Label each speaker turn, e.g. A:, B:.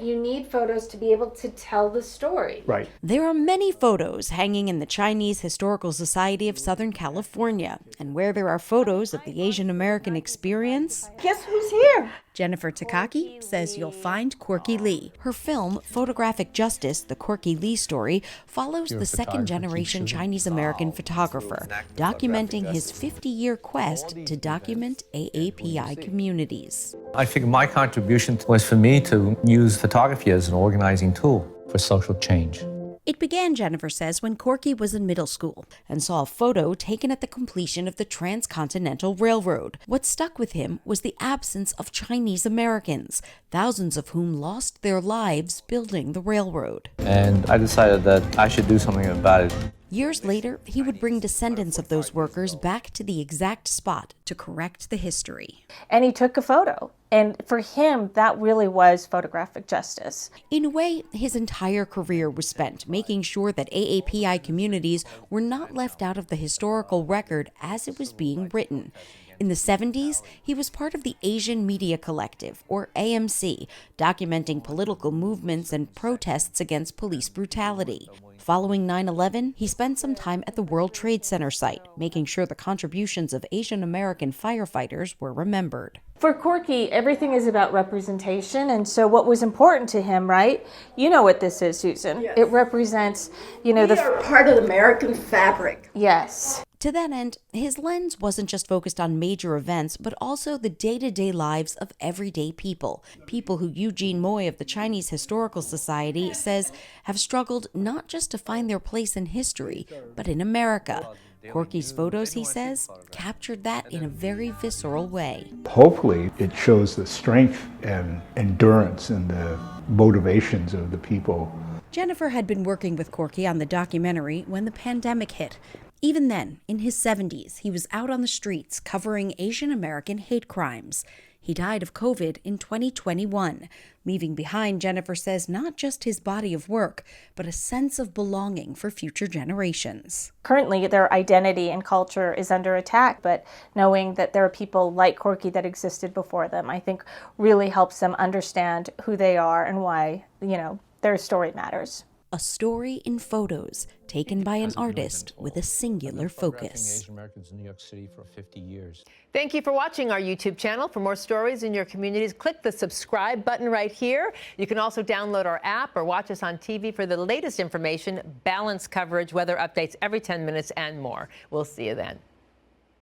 A: You need photos to be able to tell the story.
B: Right.
C: There are many photos hanging in the Chinese Historical Society of Southern California, and where there are photos of the Asian American experience,
A: Guess who's here?
C: Jennifer Takaki says you'll find Corky Lee. Her film, Photographic Justice, The Corky Lee Story, follows the second-generation Chinese-American photographer, documenting his 50-year quest to document AAPI communities.
D: I think my contribution was for me to use photography as an organizing tool for social change.
C: It began, Jennifer says, when Corky was in middle school and saw a photo taken at the completion of the Transcontinental Railroad. What stuck with him was the absence of Chinese Americans, thousands of whom lost their lives building the railroad.
D: And I decided that I should do something about it.
C: Years later, he would bring descendants of those workers back to the exact spot to correct the history.
A: And he took a photo. And for him, that really was photographic justice.
C: In a way, his entire career was spent making sure that AAPI communities were not left out of the historical record as it was being written. In the 70s, he was part of the Asian Media Collective, or AMC, documenting political movements and protests against police brutality. Following 9/11, he spent some time at the World Trade Center site, making sure the contributions of Asian American firefighters were remembered.
A: For Corky, everything is about representation, and so what was important to him, right? You know what this is, Susan. Yes. It represents,
E: we are part of the American fabric.
A: Yes.
C: To that end, his lens wasn't just focused on major events, but also the day-to-day lives of everyday people. People who Eugene Moy of the Chinese Historical Society says have struggled not just to find their place in history, but in America. Corky's photos, he says, captured that in a very visceral way.
B: Hopefully, it shows the strength and endurance and the motivations of the people.
C: Jennifer had been working with Corky on the documentary when the pandemic hit. Even then, in his 70s, he was out on the streets covering Asian American hate crimes. He died of COVID in 2021, leaving behind, Jennifer says, not just his body of work, but a sense of belonging for future generations.
A: Currently, their identity and culture is under attack, but knowing that there are people like Corky that existed before them, I think really helps them understand who they are and why, their story matters.
C: A story in photos taken by an artist with a singular focus.
D: Asian Americans in New York City for 50 years.
F: Thank you for watching our YouTube channel. For more stories in your communities, click the subscribe button right here. You can also download our app or watch us on TV for the latest information, balanced coverage, weather updates every 10 minutes, and more. We'll see you then.